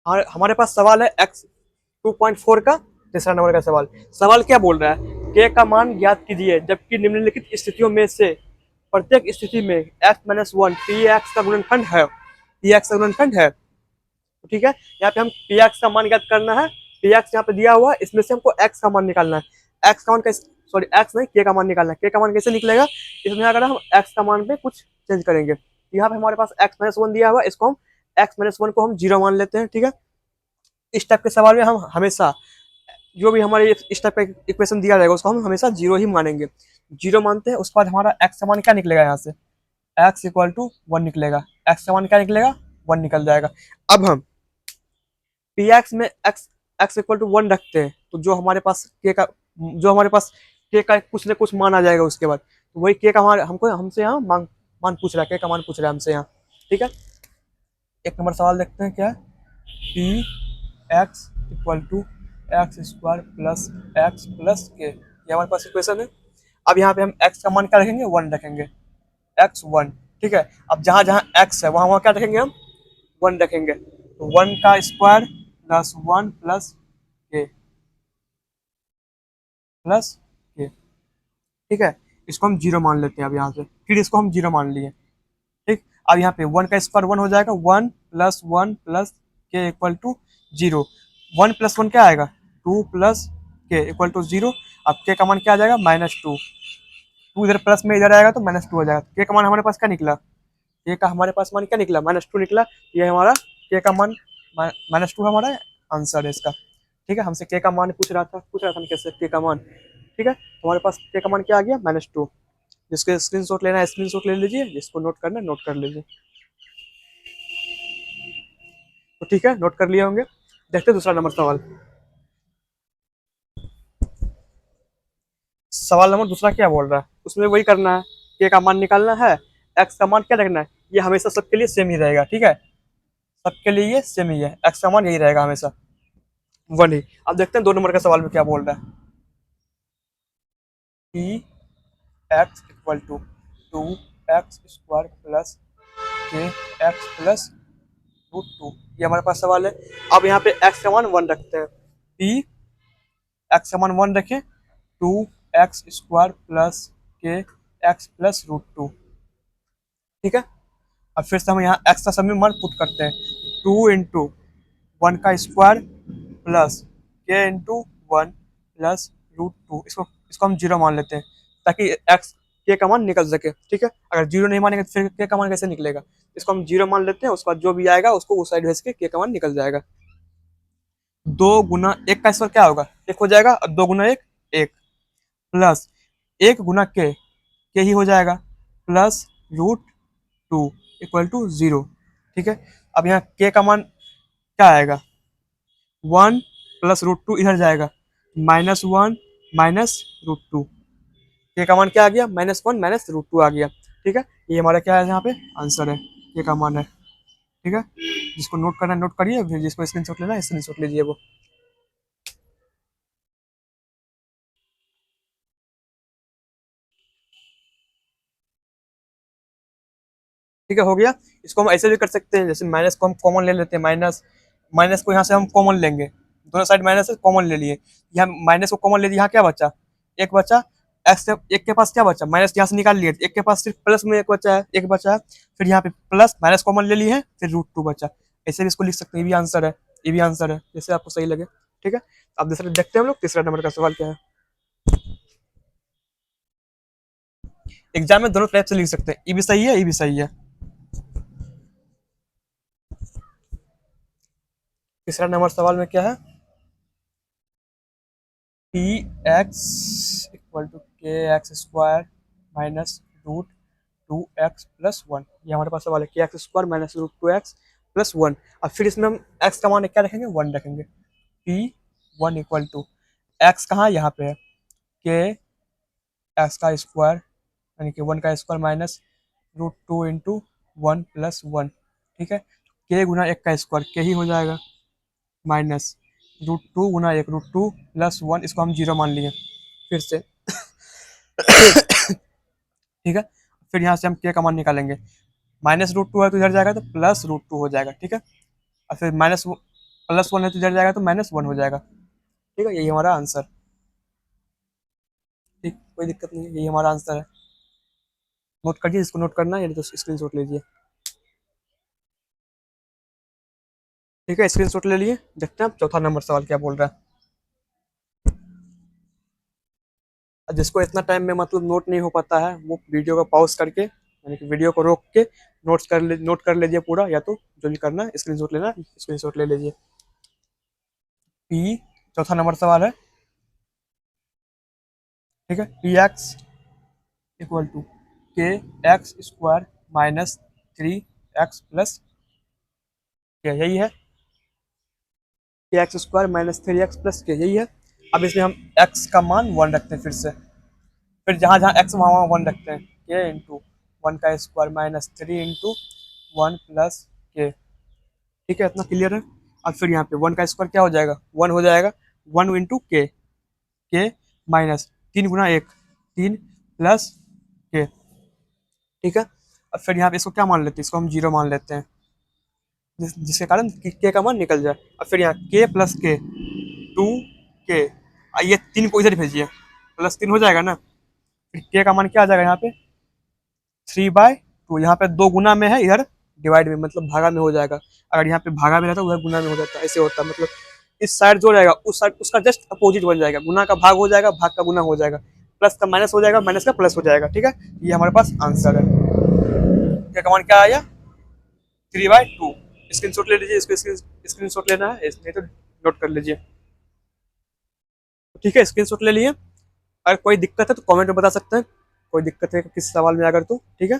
हमारे पास सवाल है x 2.4 का तीसरा नंबर का सवाल। सवाल क्या बोल रहा है, k का मान ज्ञात कीजिए जबकि निम्नलिखित स्थितियों में से प्रत्येक स्थिति में x minus one P x का गुणनखंड है। पी एक्स का गुणनखंड है, ठीक है। यहाँ पे हम पी एक्स का मान ज्ञात करना है। पी एक्स यहाँ पे दिया हुआ है, इसमें से हमको एक्स का मान निकालना है। एक्स का मान कैसे, सॉरी एक्स नहीं, के का मान निकालना है। के का मान कैसे निकलेगा, इसमें अगर हम एक्स का मान पे कुछ चेंज करेंगे। यहाँ पे हमारे पास एक्स माइनस वन दिया हुआ है, इसको हम एक्स माइनस वन को हम जीरो मान लेते हैं, ठीक है। इस टाइप के सवाल में हम हमेशा जो भी हमारे इस टाइप का इक्वेशन दिया जाएगा उसको हम हमेशा जीरो ही मानेंगे। जीरो मानते हैं, उसके बाद हमारा एक्स का मान क्या निकलेगा, यहाँ से एक्स इक्वल टू वन निकलेगा। एक्स का मान क्या निकलेगा, वन निकल जाएगा। अब हम पी एक्स में x x equal to one रखते हैं, तो जो हमारे पास के का कुछ न कुछ मान आ जाएगा उसके बाद। तो वही के का मान हमको हमसे यहाँ मान पूछ रहा है, के का मान पूछ रहा है हमसे यहाँ, ठीक है। एक नंबर सवाल देखते हैं क्या है, p x equal to x square plus x plus k, ये हमारे पास इक्वेशन है। अब यहाँ पे हम एक्स का मान क्या रखेंगे, वन रखेंगे, एक्स वन, ठीक है। अब जहाँ जहाँ एक्स है वहाँ वहाँ क्या रखेंगे, हम वन रखेंगे। तो वन का स्क्वायर प्लस वन प्लस के प्लस के, ठीक है। इसको हम जीरो मान लेते हैं अब यहाँ से, फिर इसको हम जीरो मान लिए, ठीक। अब यहाँ पे वन का स्क्वायर वन हो जाएगा, one plus k equal to zero. One plus one क्या आएगा, two plus k equal to zero. अब के का मान क्या आ जाएगा, माइनस टू। टू इधर प्लस में इधर आएगा तो माइनस टू हो जाएगा। के का मान हमारे पास क्या निकला, के का हमारे पास मान क्या निकला, माइनस टू निकला। ये हमारा के का मान माइनस टू हमारा आंसर है इसका, ठीक है। हमसे के का मान पूछ रहा था कैसे के का मान, ठीक है। हमारे पास के का मान क्या आ गया, माइनस टू। जिसके स्क्रीनशॉट लेना है स्क्रीनशॉट ले लीजिए, जिसको नोट करना है नोट कर लीजिए। तो ठीक है, नोट कर लिए होंगे। देखते हैं दूसरा नंबर सवाल। सवाल नंबर दूसरा क्या बोल रहा है, उसमें वही करना है, के का मान निकालना है, एक्स का मान क्या रखना है, ये हमेशा सबके लिए सेम ही रहेगा, ठीक है। सबके लिए ये सेम ही है, एक्स का मान यही रहेगा हमेशा, वन ही। अब देखते हैं दो नंबर का सवाल में क्या बोल रहा है, p x equal to two x square plus k x plus root two, ये हमारे पास सवाल है। अब यहाँ पे एक्स का मान वन रखते हैं, पी एक्स का मान वन रखें, to x square plus k x plus root to, ठीक है। अब फिर से हम यहाँ एक्स का सभी मान पुट करते हैं, टू इंटू वन का square plus k into one plus root two, इसको इसको हम जीरो मान लेते हैं ताकि एक्स के का मान निकल सके, ठीक है। अगर जीरो नहीं मानेंगे तो फिर के का मान कैसे निकलेगा, इसको हम जीरो मान लेते हैं, उसके बाद जो भी आएगा उसको उस साइड भेज के का मान निकल जाएगा। दो गुना एक का स्क्वायर क्या होगा, एक हो जाएगा, और दो गुना एक, एक प्लस एक गुना के ही हो जाएगा, plus root two equal to zero, ठीक है। अब यहाँ के का मान क्या आएगा, वन प्लस रूट टू इधर जाएगा, minus one minus root two, के का मान क्या आ गया, minus one minus root two आ गया, ठीक है। ये हमारा क्या है यहाँ पे आंसर है, के का मान है, ठीक है। जिसको नोट करना है नोट करिए, फिर जिसको स्क्रीनशॉट लेना है स्क्रीनशॉट लीजिए वो। ठीक है, हो गया। इसको हम ऐसे भी कर सकते हैं, जैसे माइनस को हम कॉमन ले लेते हैं, माइनस माइनस को यहाँ से हम कॉमन लेंगे, दोनों साइड माइनस कॉमन ले लिए, यहाँ माइनस को कॉमन ले लिया, यहाँ क्या बचा, एक बचा। एक्स से एक के पास क्या बचा, माइनस यहाँ से निकाल लिए, एक के पास सिर्फ प्लस में एक बचा है, एक बचा है। फिर यहाँ पे प्लस माइनस कॉमन ले लिए हैं, फिर रूट टू बचा। ऐसे भी इसको लिख सकते हैं, ये भी आंसर है, ये भी आंसर है, जैसे आपको सही लगे, ठीक है। अब दूसरा देखते हैं हम लोग, तीसरा नंबर का सवाल क्या है। एग्जाम में दोनों टाइप से लिख सकते हैं, ये भी सही है, ये भी सही है। तीसरा नंबर सवाल में क्या है, p x equal to k x square minus root two x plus one, ये हमारे पास सवाल है, k x square minus root two x plus one. अब फिर इसमें हम एक्स का मान क्या रखेंगे, वन रखेंगे, p one equal to x कहाँ यहाँ पे है, के एक्स का स्क्वायर यानी कि वन का square minus root two into one plus one, ठीक है। के गुना एक का स्क्वायर के ही हो जाएगा, माइनस रूट टू गुना एक रूट टू प्लस वन, इसको हम जीरो मान लिए फिर से, ठीक है। फिर यहाँ से हम के का मान निकालेंगे, माइनस रूट टू है तो इधर जाएगा तो प्लस रूट टू हो जाएगा, ठीक है। और फिर माइनस +1 है तो इधर जाएगा तो -1 हो जाएगा। ठीक है, यही हमारा आंसर। ठीक, कोई दिक्कत नहीं है, यही हमारा आंसर है। नोट करिए, इसको नोट करना है या तो स्क्रीन शॉट लीजिए। ठीक है, स्क्रीन शॉट ले लिए, देखते हैं आप चौथा नंबर सवाल क्या बोल रहा है। जिसको इतना टाइम में मतलब नोट नहीं हो पाता है, वो वीडियो को पॉज करके, यानी कि वीडियो को रोक के नोट कर लीजिए पूरा, या तो जो भी करना है स्क्रीनशॉट लेना, स्क्रीनशॉट ले लीजिए। पी, चौथा नंबर सवाल है। ठीक है, p x equal to k x square -3 x plus के, यही है। K x square -3 x plus के, यही है। अब इसमें हम एक्स का मान 1 रखते हैं फिर से, फिर जहाँ जहाँ एक्स वहाँ वहाँ 1 रखते हैं। के इंटू 1 का स्क्वायर -3 इंटू 1 प्लस के। ठीक है, इतना क्लियर है। अब फिर यहाँ पे 1 का स्क्वायर क्या हो जाएगा, 1 हो जाएगा। 1 इंटू के माइनस 3 गुना 1, 3 प्लस के। ठीक है, अब फिर यहाँ पे इसको क्या मान लेते हैं, इसको हम 0 मान लेते हैं, जिसके कारण के का मान निकल जाए। अब फिर यहाँ के+के 2 के, ये 3 को इधर भेजिए, +3 हो जाएगा ना। फिर के का मान क्या आ जाएगा यहाँ पे, 3/2। यहाँ पे 2 गुना में है, इधर डिवाइड में मतलब भागा में हो जाएगा। अगर यहाँ पे भागा में रहता उधर गुना में हो जाता, ऐसे होता है। मतलब इस साइड जो रहेगा उस साइड उसका जस्ट अपोजिट बन जाएगा, गुना का भाग हो जाएगा, भाग का गुना हो जाएगा, प्लस का माइनस हो जाएगा, माइनस का प्लस हो जाएगा। ठीक है, ये हमारे पास आंसर है। क्या कमान क्या आया, 3/2। स्क्रीन शॉट ले लीजिए, इसको स्क्रीन शॉट लेना है, नहीं तो नोट कर लीजिए। ठीक है, स्क्रीन शॉट ले लिए। अगर कोई दिक्कत है तो कमेंट में बता सकते हैं, कोई दिक्कत है किस सवाल में अगर, तो ठीक है।